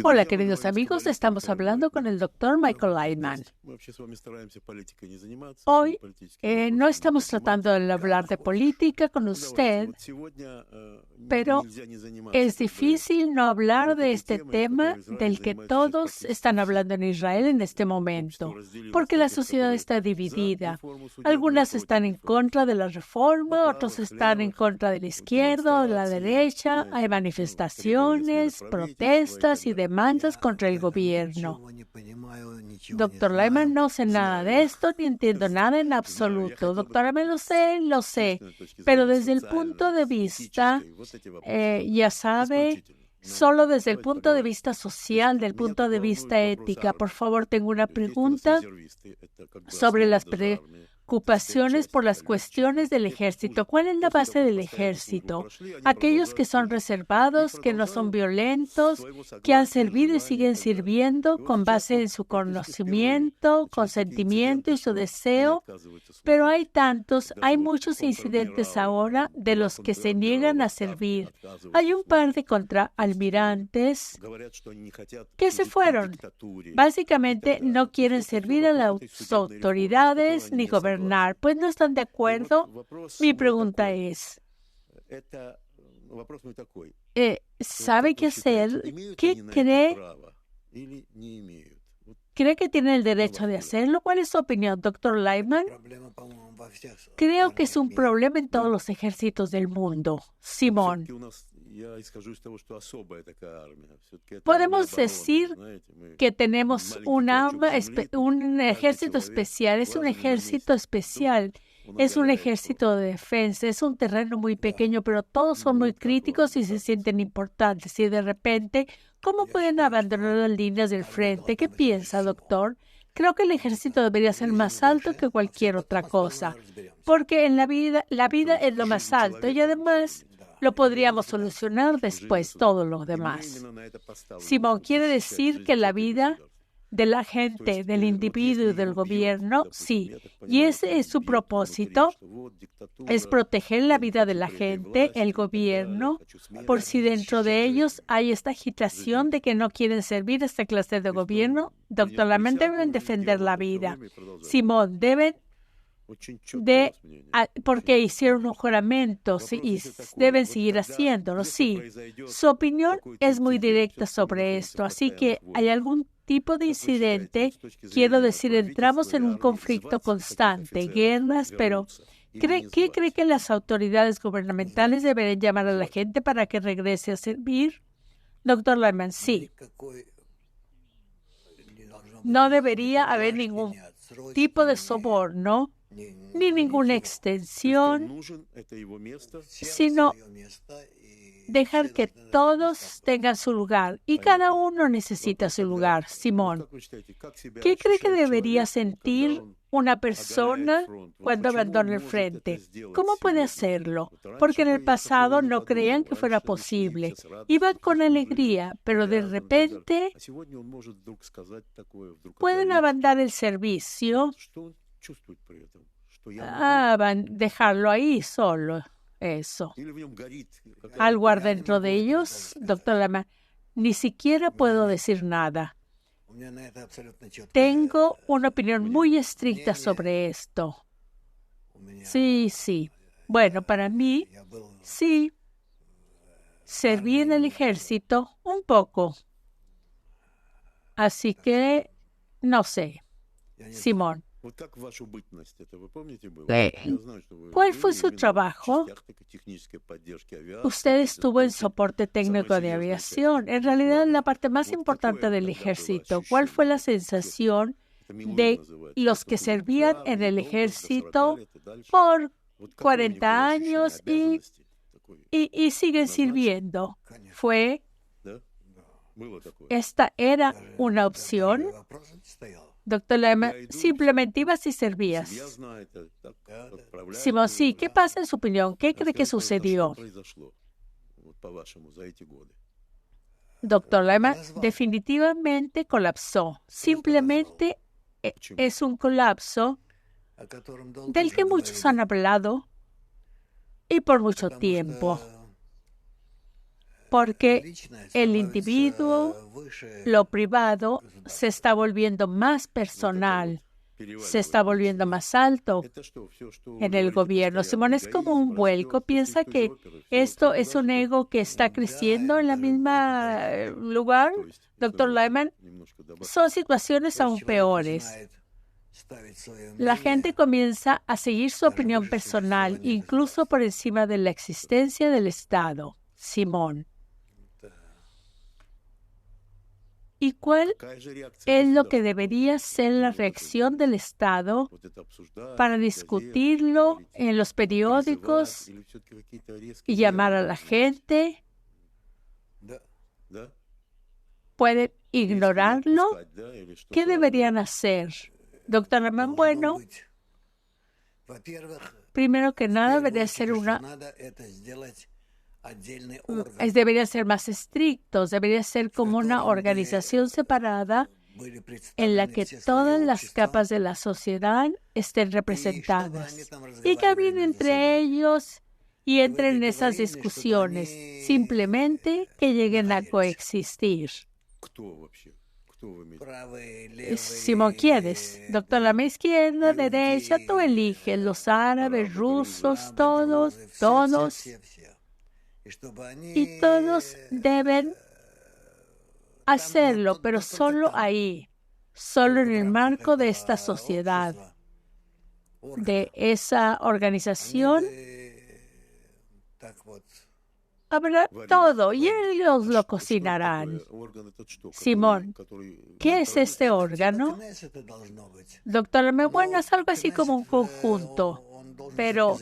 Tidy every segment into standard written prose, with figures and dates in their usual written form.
Hola, queridos amigos, estamos hablando con el doctor Michael Leitman. Hoy no estamos tratando de hablar de política con usted, pero es difícil no hablar de este tema del que todos están hablando en Israel en este momento, porque la sociedad está dividida. Algunas están en contra de la reforma, otros están en contra de la izquierda o de la derecha. Hay manifestaciones, protestas y demandas contra el gobierno. Doctor Leitman, no sé nada de esto ni entiendo nada en absoluto. Doctora, me lo sé, pero desde el punto de vista, ya sabe, solo desde el punto de vista social, del punto de vista ética. Por favor, tengo una pregunta sobre las preocupaciones por las cuestiones del ejército. ¿Cuál es la base del ejército? Aquellos que son reservados, que no son violentos, que han servido y siguen sirviendo con base en su conocimiento, consentimiento y su deseo. Pero hay muchos incidentes ahora de los que se niegan a servir. Hay un par de contraalmirantes que se fueron. Básicamente no quieren servir a las autoridades ni gobernar. Pues no están de acuerdo. Mi pregunta es, ¿sabe qué hacer? ¿Qué cree? ¿Cree que tienen el derecho de hacerlo? ¿Cuál es su opinión, doctor Leitman? Creo que es un problema en todos los ejércitos del mundo. Simón. Podemos decir que tenemos un ejército especial. Es un ejército especial. Es un ejército de defensa. Es un terreno muy pequeño, pero todos son muy críticos y se sienten importantes. Y de repente, ¿cómo pueden abandonar las líneas del frente? ¿Qué piensa, doctor? Creo que el ejército debería ser más alto que cualquier otra cosa, porque en la vida es lo más alto y además lo podríamos solucionar después, todo lo demás. Simón, quiere decir que la vida de la gente, del individuo y del gobierno, sí. Y ese es su propósito, es proteger la vida de la gente, el gobierno, por si dentro de ellos hay esta agitación de que no quieren servir esta clase de gobierno. Doctor Leitman, deben defender la vida. Simón, porque hicieron un juramento y deben seguir haciéndolo, sí. Su opinión es muy directa sobre esto, así que hay algún tipo de incidente, quiero decir, entramos en un conflicto constante, guerras, pero ¿qué cree que las autoridades gubernamentales deberían llamar a la gente para que regrese a servir? Doctor Leitman, sí. No debería haber ningún tipo de soborno ni ninguna extensión, sino dejar que todos tengan su lugar y cada uno necesita su lugar. Simón, ¿qué cree que debería sentir una persona cuando abandona el frente? ¿Cómo puede hacerlo? Porque en el pasado no creían que fuera posible. Iban con alegría, pero de repente pueden abandonar el servicio. Dejarlo ahí solo, eso. Algo dentro de ellos, doctor Leitman, ni siquiera puedo decir nada. Tengo una opinión muy estricta sobre esto. Sí. Bueno, para mí, sí, serví en el ejército un poco. Así que, no sé. Simón. ¿Cuál fue su trabajo? Usted estuvo en soporte técnico de aviación. En realidad, la parte más importante del ejército. ¿Cuál fue la sensación de los que servían en el ejército por 40 años y siguen sirviendo? ¿Esta era una opción? Doctor Leitman, simplemente ibas y servías. Simón, sí, ¿qué pasa en su opinión? ¿Qué cree que sucedió? Doctor Leitman, definitivamente colapsó. Simplemente es un colapso del que muchos han hablado y por mucho tiempo. porque el individuo, lo privado, se está volviendo más personal, se está volviendo más alto en el gobierno. Simón, es como un vuelco. Piensa que esto es un ego que está creciendo en la misma lugar, doctor Lyman. Son situaciones aún peores. La gente comienza a seguir su opinión personal, incluso por encima de la existencia del Estado. Simón. ¿Y cuál es lo que debería ser la reacción del Estado para discutirlo en los periódicos y llamar a la gente? ¿Pueden ignorarlo? ¿Qué deberían hacer? Doctor Lyman, bueno, primero que nada debería ser más estrictos, debería ser como una organización separada en la que todas las capas de la sociedad estén representadas y que hablen entre ellos y entren en esas discusiones, simplemente que lleguen a coexistir. Simón, ¿quieres? Doctor, la izquierda, derecha, tú eliges, los árabes, rusos, todos. Y todos deben hacerlo, pero solo ahí, solo en el marco de esta sociedad, de esa organización. Habrá todo y ellos lo cocinarán. Simón, ¿qué es este órgano? Doctor, bueno, es algo así como un conjunto, pero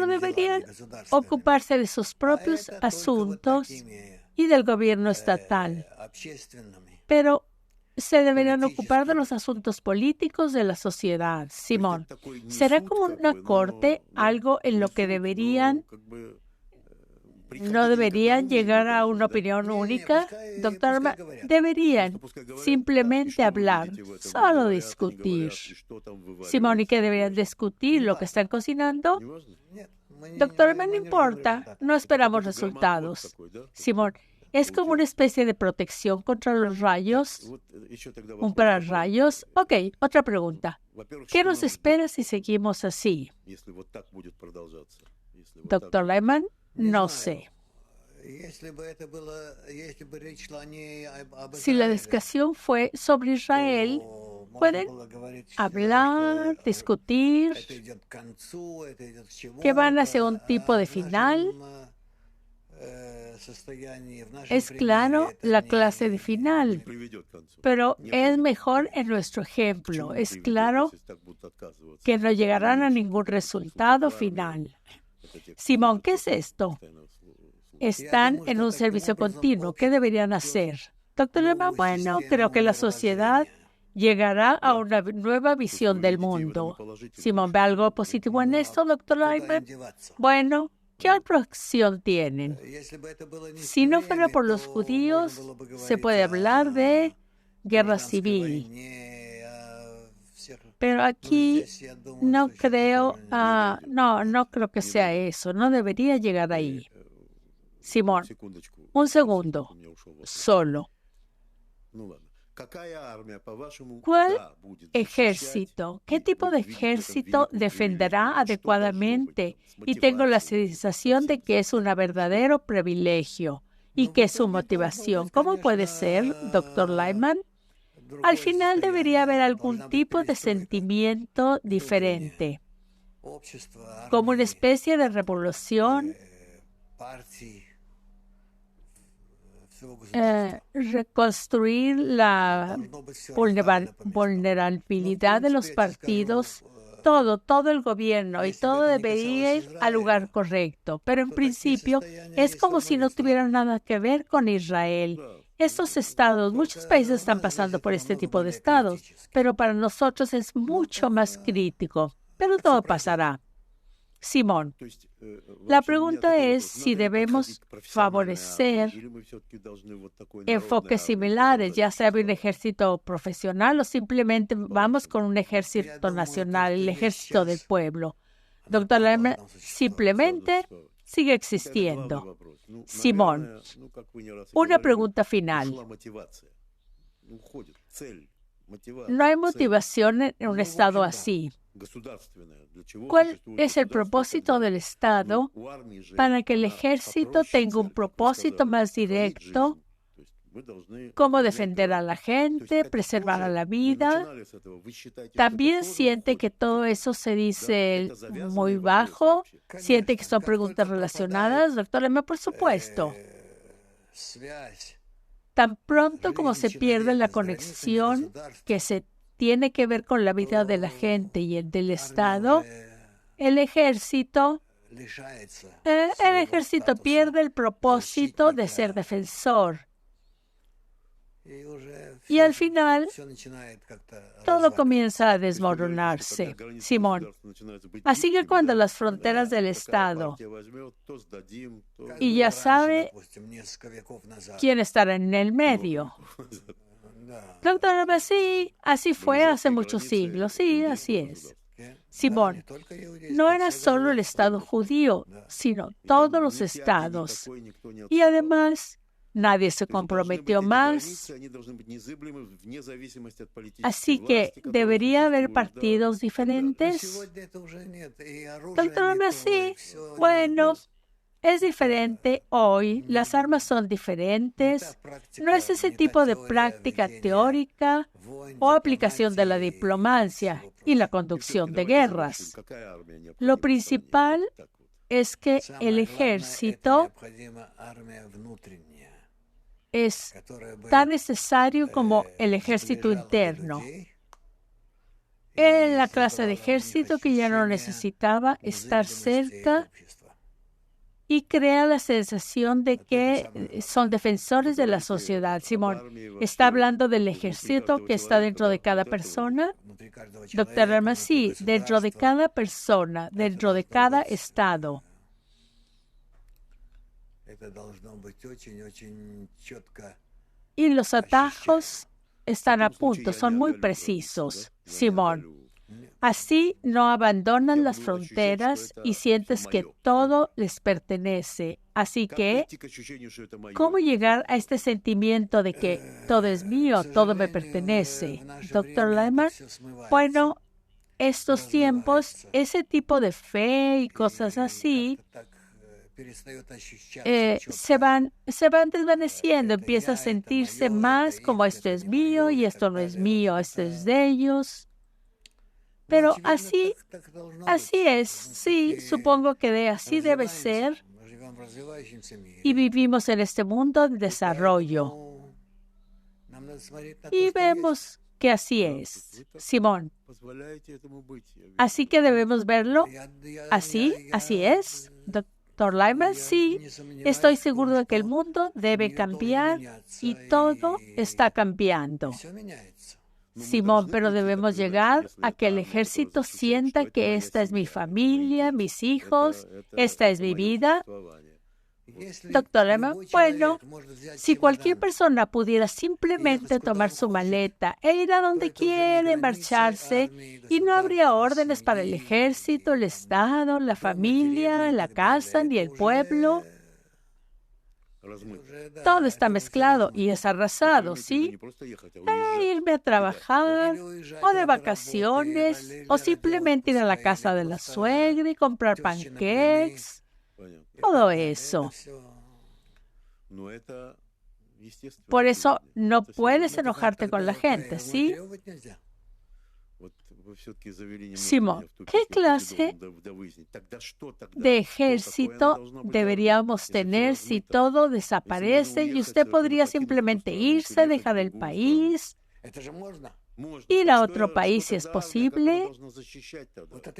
deberían ocuparse de sus propios asuntos y del gobierno estatal. Pero se deberían ocupar de los asuntos políticos de la sociedad. Simón, ¿será como una corte algo en lo que no deberían llegar a una opinión única? Doctor, deberían simplemente hablar, solo discutir. Simón, ¿y qué deberían discutir? ¿Lo que están cocinando? Doctor, no importa, no esperamos resultados. Simón, ¿es como una especie de protección contra los rayos? ¿Un pararrayos? Ok, otra pregunta. ¿Qué nos espera si seguimos así? Doctor Lyman, no sé. Si la discusión fue sobre Israel, pueden hablar, discutir, que van hacia un tipo de final. Es claro la clase de final, pero es mejor en nuestro ejemplo. Es claro que no llegarán a ningún resultado final. Simón, ¿qué es esto? Están en un servicio continuo. ¿Qué deberían hacer? Doctor Lyman, bueno, creo que la sociedad llegará a una nueva visión del mundo. Simón, ¿ve algo positivo en esto, doctor Lyman? Bueno, ¿qué otra opción tienen? Si no fuera por los judíos, se puede hablar de guerra civil. Pero aquí no creo que sea eso. No debería llegar ahí. Simón, un segundo, solo. ¿Cuál ejército? ¿Qué tipo de ejército defenderá adecuadamente? Y tengo la sensación de que es un verdadero privilegio y que es su motivación. ¿Cómo puede ser, doctor Lyman? Al final debería haber algún tipo de sentimiento diferente, como una especie de revolución, reconstruir la vulnerabilidad de los partidos, todo el gobierno, y todo debería ir al lugar correcto. Pero en principio es como si no tuvieran nada que ver con Israel. Estos estados, muchos países están pasando por este tipo de estados, pero para nosotros es mucho más crítico. Pero todo pasará. Simón, la pregunta es si debemos favorecer enfoques similares, ya sea un ejército profesional o simplemente vamos con un ejército nacional, el ejército del pueblo. Doctor Lyman, simplemente sigue existiendo. Simón, una pregunta final. No hay motivación en un Estado así. ¿Cuál es el propósito del Estado para que el ejército tenga un propósito más directo, como defender a la gente, preservar a la vida? También siente que todo eso se dice muy bajo, siente que son preguntas relacionadas. Doctor Lehmann, por supuesto. Tan pronto como se pierde la conexión que se tiene que ver con la vida de la gente y el del Estado, el ejército pierde el propósito de ser defensor. Y al final, todo comienza a desmoronarse, Simón. Así que cuando las fronteras del Estado, y ya sabe quién estará en el medio. Doctor, sí, así fue hace muchos siglos, sí, así es. Simón, no era solo el Estado judío, sino todos los estados. Y además, nadie se comprometió más. Así que debería haber partidos diferentes. Doctor, sí, bueno, es diferente hoy. Las armas son diferentes. No es ese tipo de práctica teórica o aplicación de la diplomacia y la conducción de guerras. Lo principal es que el ejército es tan necesario como el ejército interno. Era la clase de ejército que ya no necesitaba estar cerca y crea la sensación de que son defensores de la sociedad. Simón, ¿está hablando del ejército que está dentro de cada persona? Doctor Lehmann, sí, dentro de cada persona, dentro de cada estado. Y los atajos están a punto, son muy precisos, Simón. Así no abandonan las fronteras y sientes que todo les pertenece. Así que, ¿cómo llegar a este sentimiento de que todo es mío, todo me pertenece? Doctor Lehmann, bueno, estos tiempos, ese tipo de fe y cosas así, se van desvaneciendo, empieza a sentirse más como esto es mío y esto no es mío, esto es de ellos. Pero así es, sí, supongo que así debe ser. Y vivimos en este mundo de desarrollo. Y vemos que así es, Simón. Así que debemos verlo así es. Doctor Lehmann, sí, estoy seguro de que el mundo debe cambiar y todo está cambiando. Simón, pero debemos llegar a que el ejército sienta que esta es mi familia, mis hijos, esta es mi vida. Doctor Lehmann, bueno, si cualquier persona pudiera simplemente tomar su maleta e ir a donde quiere, marcharse, y no habría órdenes para el ejército, el Estado, la familia, la casa, ni el pueblo. Todo está mezclado y es arrasado, ¿sí? Irme a trabajar, o de vacaciones, o simplemente ir a la casa de la suegra y comprar pancakes. Todo eso. Por eso no puedes enojarte con la gente, ¿sí? Simón, ¿qué clase de ejército deberíamos tener si todo desaparece y usted podría simplemente irse, dejar el país, ir a otro país si es posible?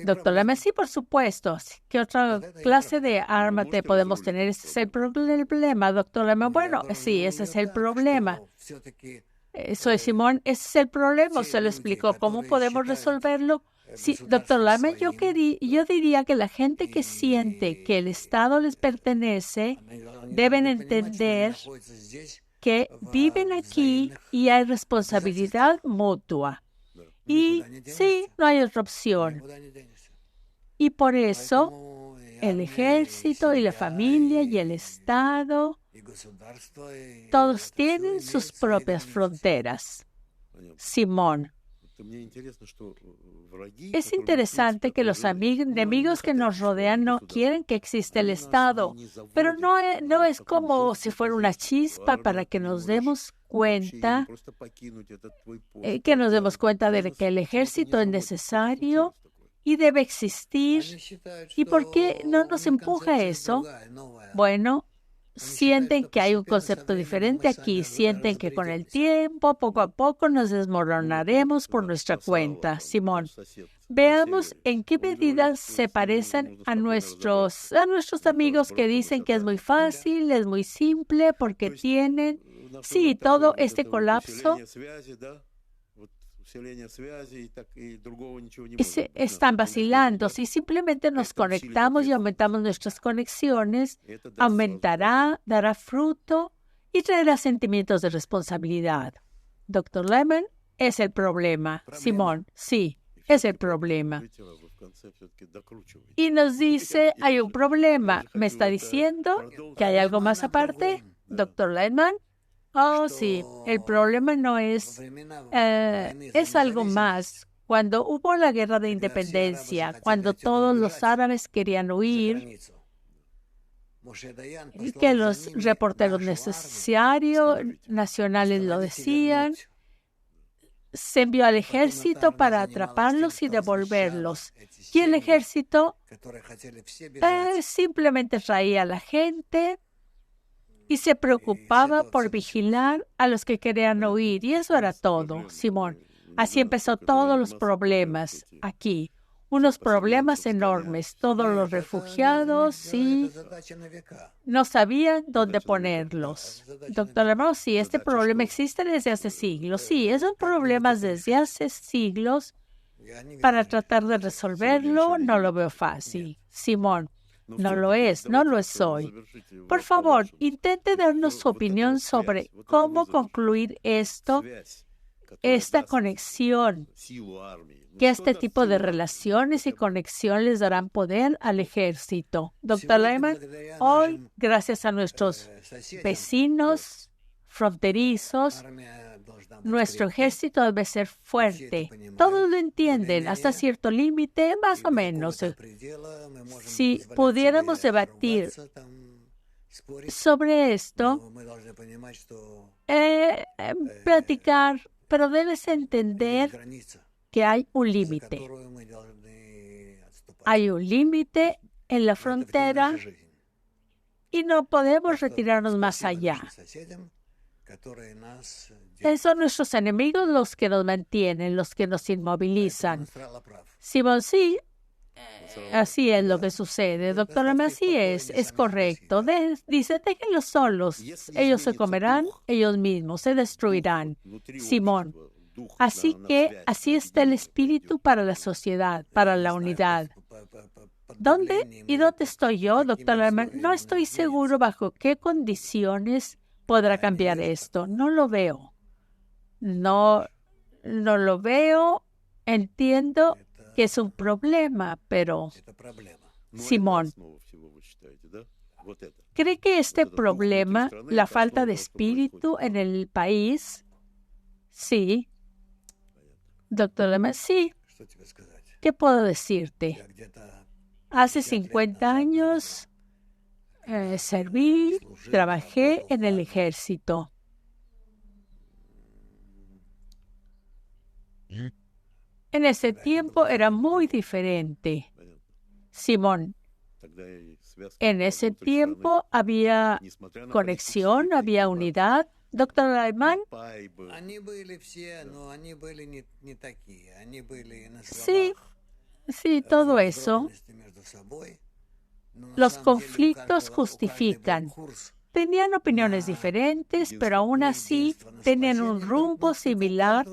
Doctor Lehmann, sí, por supuesto. ¿Qué otra clase de arma podemos tener? Ese es el problema, doctor Lehmann. Bueno, sí, ese es el problema. Soy Simón, ese es el problema. Se lo explicó. ¿Cómo podemos resolverlo? Sí, doctor Lehmann, yo diría que la gente que siente que el Estado les pertenece deben entender que viven aquí y hay responsabilidad mutua. Y sí, no hay otra opción. Y por eso el ejército y la familia y el Estado, todos tienen sus propias fronteras. Simón, es interesante que los enemigos que nos rodean no quieren que exista el Estado, pero no es como si fuera una chispa para que nos demos cuenta, de que el ejército es necesario y debe existir. ¿Y por qué no nos empuja eso? Bueno, sienten que hay un concepto diferente aquí, sienten que con el tiempo, poco a poco, nos desmoronaremos por nuestra cuenta. Simón, veamos en qué medida se parecen a nuestros amigos que dicen que es muy fácil, es muy simple, porque tienen, sí, todo este colapso. Están vacilando. Si simplemente nos conectamos y aumentamos nuestras conexiones, aumentará, dará fruto y traerá sentimientos de responsabilidad. Dr. Lemon, es el problema. Simón, sí, es el problema. Y nos dice, hay un problema. ¿Me está diciendo que hay algo más aparte? Dr. Lemon. Oh, sí, el problema no es algo más. Cuando hubo la guerra de independencia, cuando todos los árabes querían huir, y que los reporteros nacionales lo decían, se envió al ejército para atraparlos y devolverlos. Y el ejército simplemente traía a la gente y se preocupaba por vigilar a los que querían huir. Y eso era todo, Simón. Así empezó todos los problemas aquí. Unos problemas enormes. Todos los refugiados, sí, no sabían dónde ponerlos. Doctor Lemon, sí, este problema existe desde hace siglos. Sí, esos problemas desde hace siglos. Para tratar de resolverlo, no lo veo fácil. Simón. No lo es hoy. Por favor, intente darnos su opinión sobre cómo concluir esta conexión, que este tipo de relaciones y conexión les darán poder al ejército. Dr. Lemon, hoy, gracias a nuestros vecinos fronterizos, nuestro ejército debe ser fuerte. Todos lo entienden, hasta cierto límite, más o menos. Si pudiéramos debatir sobre esto, platicar, pero debes entender que hay un límite. Hay un límite en la frontera y no podemos retirarnos más allá. Son nuestros enemigos los que nos mantienen, los que nos inmovilizan. Simón, sí, así es lo que sucede. Doctor Lemon, así es correcto. Dice, déjenlos solos. Ellos se comerán, ellos mismos se destruirán. Simón, así que así está el espíritu para la sociedad, para la unidad. ¿Dónde estoy yo, doctor Lemon? No estoy seguro bajo qué condiciones podrá cambiar esto. No lo veo. No lo veo. Entiendo que es un problema, pero Simón, ¿cree que este problema, la falta de espíritu en el país? Sí. Doctor Lemon, sí. ¿Qué puedo decirte? Hace 50 años serví, trabajé en el ejército. En ese tiempo era muy diferente. Simón, en ese tiempo había conexión, había unidad. Doctor Lemon, sí, todo eso. Los conflictos justifican. Tenían opiniones diferentes, pero aún así tenían un rumbo similar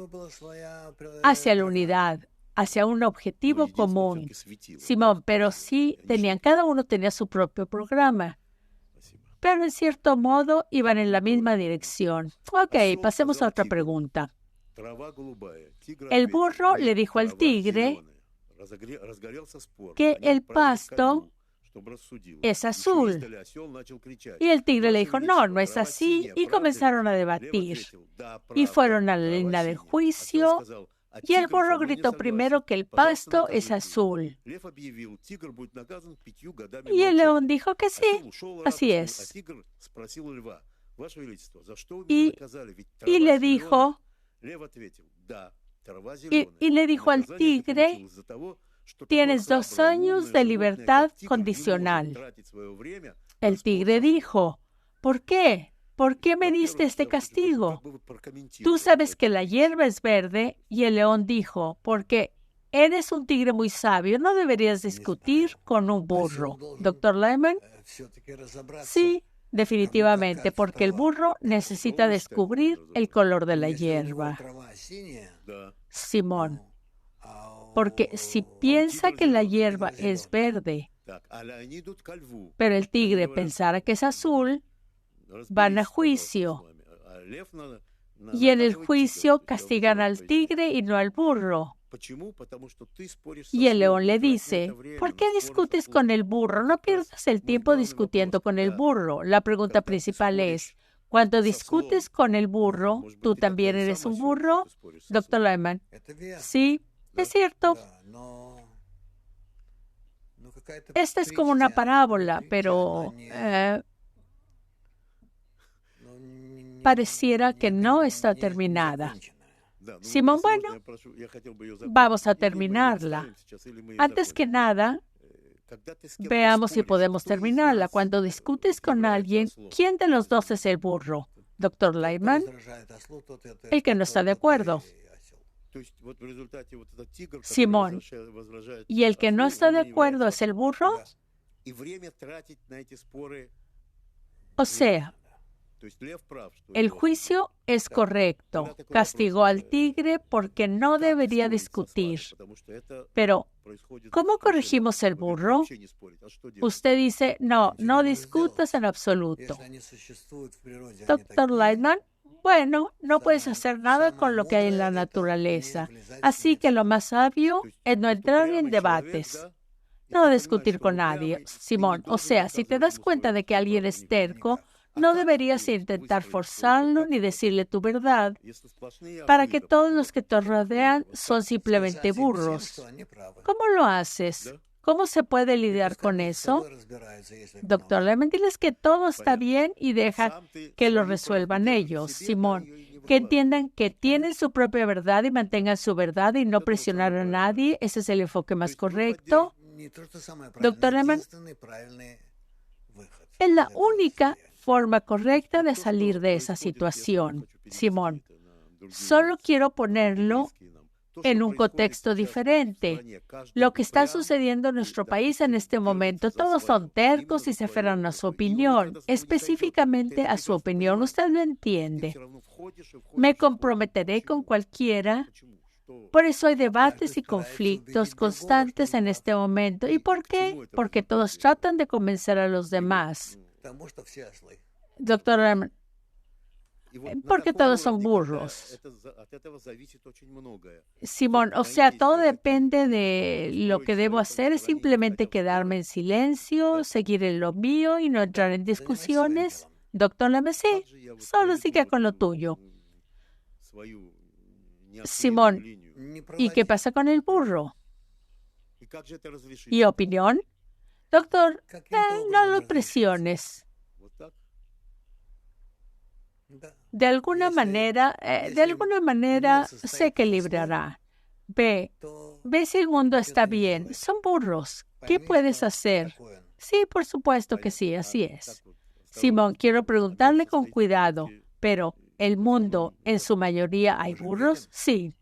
hacia la unidad, hacia un objetivo común. Simón, pero sí cada uno tenía su propio programa. Pero en cierto modo iban en la misma dirección. Ok, pasemos a otra pregunta. El burro le dijo al tigre que el pasto es azul. Y el tigre le dijo, no, no es así, y comenzaron a debatir. Y fueron a la línea del juicio, y el burro gritó primero que el pasto es azul. Y el león dijo que sí, así es. Y le dijo, y le dijo al tigre, tienes 2 años de libertad condicional. El tigre dijo, ¿por qué? ¿Por qué me diste este castigo? Tú sabes que la hierba es verde. Y el león dijo, porque eres un tigre muy sabio, no deberías discutir con un burro. ¿Doctor Lyman? Sí, definitivamente, porque el burro necesita descubrir el color de la hierba. Simón, porque si piensa que la hierba es verde, pero el tigre pensara que es azul, van a juicio. Y en el juicio castigan al tigre y no al burro. Y el león le dice, ¿por qué discutes con el burro? No pierdas el tiempo discutiendo con el burro. La pregunta principal es, cuando discutes con el burro, ¿tú también eres un burro? Doctor Lyman. Sí, es cierto. Esta es como una parábola, pero pareciera que no está terminada. Simón, bueno, vamos a terminarla. Antes que nada, veamos si podemos terminarla. Cuando discutes con alguien, ¿quién de los dos es el burro? Doctor Lyman, el que no está de acuerdo. Simón, ¿y el que no está de acuerdo es el burro? O sea, el juicio es correcto. Castigó al tigre porque no debería discutir. Pero, ¿cómo corregimos el burro? Usted dice, no discutas en absoluto. Doctor Lyman, bueno, no puedes hacer nada con lo que hay en la naturaleza. Así que lo más sabio es no entrar en debates. No discutir con nadie, Simón. O sea, si te das cuenta de que alguien es terco, no deberías intentar forzarlo ni decirle tu verdad, para que todos los que te rodean son simplemente burros. ¿Cómo lo haces? ¿Cómo se puede lidiar con eso? Doctor Lyman, diles que todo está bien y deja que lo resuelvan ellos, Simón. Que entiendan que tienen su propia verdad y mantengan su verdad y no presionar a nadie. Ese es el enfoque más correcto. Doctor Lyman, es la única forma correcta de salir de esa situación. Simón, solo quiero ponerlo en un contexto diferente. Lo que está sucediendo en nuestro país en este momento, todos son tercos y se aferran a su opinión, específicamente a su opinión. Usted lo entiende. Me comprometeré con cualquiera. Por eso hay debates y conflictos constantes en este momento. ¿Y por qué? Porque todos tratan de convencer a los demás. Doctor, porque todos son burros. Simón, o sea, todo depende de lo que debo hacer. Es simplemente quedarme en silencio, seguir en lo mío y no entrar en discusiones. Doctor Lemesí, solo siga con lo tuyo. Simón, ¿y qué pasa con el burro? ¿Y opinión? Doctor, no lo presiones. De alguna manera sé que librará. Ve si el mundo está bien. Son burros. ¿Qué puedes hacer? Sí, por supuesto que sí, así es. Simón, quiero preguntarle con cuidado, pero ¿el mundo en su mayoría hay burros? Sí.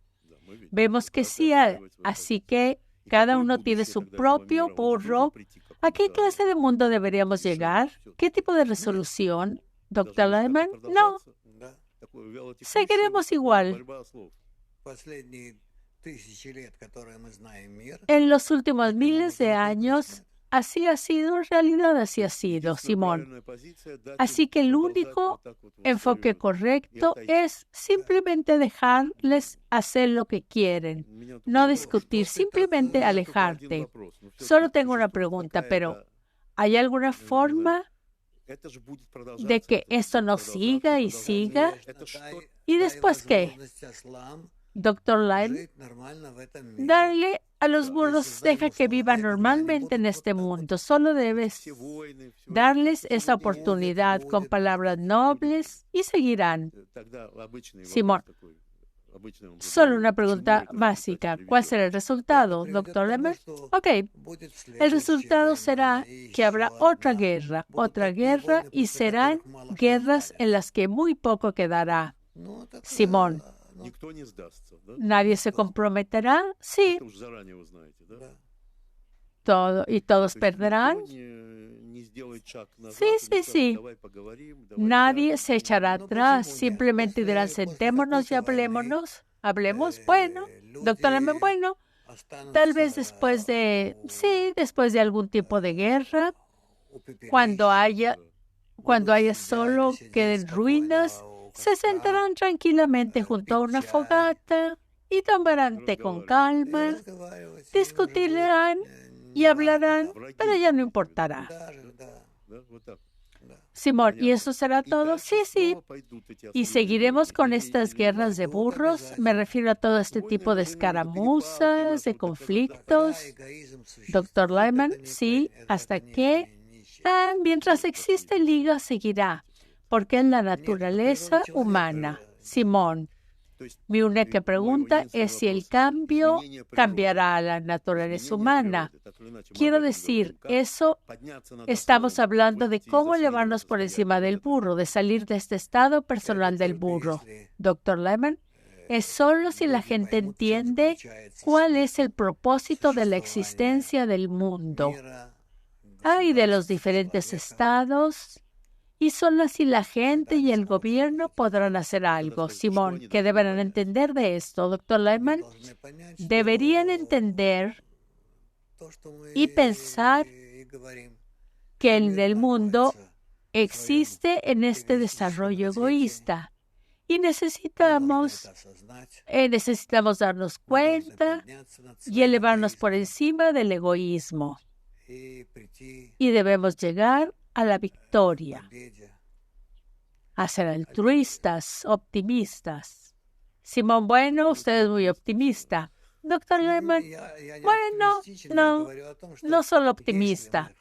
Vemos que sí hay, así que cada uno tiene su propio burro. ¿A qué clase de mundo deberíamos llegar? ¿Qué tipo de resolución? Doctor Lyman, no. Seguiremos igual. En los últimos miles de años, así ha sido, en realidad así ha sido, Simón. Así que el único enfoque correcto es simplemente dejarles hacer lo que quieren, no discutir, simplemente alejarte. Solo tengo una pregunta, pero ¿Hay alguna forma de que esto no siga y siga? ¿Y después qué? Doctor Lyman, darle a los burros, deja que vivan normalmente en este mundo. Solo debes darles esa oportunidad con palabras nobles y seguirán. Simón, solo una pregunta básica. ¿Cuál será el resultado, doctor Lemmer? Ok, el resultado será que habrá otra guerra, y serán guerras en las que muy poco quedará. Simón, ¿nadie se comprometerá? Sí. ¿Y todos perderán? Sí. Nadie se echará atrás, simplemente dirán, sentémonos y hablemos. Bueno, doctor Lemmer, bueno, tal vez después de algún tipo de guerra, cuando haya solo queden ruinas, se sentarán tranquilamente junto a una fogata y tomarán té con calma, discutirán y hablarán, pero ya no importará. Simón, ¿y eso será todo? Sí. Y seguiremos con estas guerras de burros. Me refiero a todo este tipo de escaramuzas, de conflictos. Doctor Lyman, sí, hasta que mientras existe liga seguirá, porque es la naturaleza humana. Simón, mi única pregunta es si el cambio cambiará a la naturaleza humana. Quiero decir, estamos hablando de cómo elevarnos por encima del burro, de salir de este estado personal del burro. Doctor Lyman, es solo si la gente entiende cuál es el propósito de la existencia del mundo y de los diferentes estados. Y solo así la gente y el gobierno podrán hacer algo. Simón, ¿qué deberán entender de esto, doctor Lyman? Deberían entender y pensar que en el mundo existe en este desarrollo egoísta. Y necesitamos darnos cuenta y elevarnos por encima del egoísmo. Y debemos llegar a la victoria, a ser altruistas, optimistas. Simón, bueno, usted es muy optimista. Doctor Lyman, bueno, no solo optimista,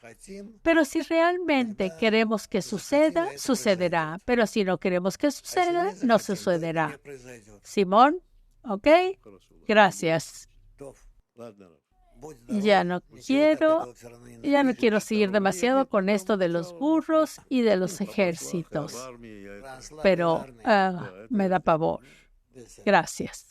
pero si realmente queremos que suceda, sucederá, pero si no queremos que suceda, no sucederá. Simón, ¿ok? Gracias. Ya no quiero seguir demasiado con esto de los burros y de los ejércitos, pero me da pavor. Gracias.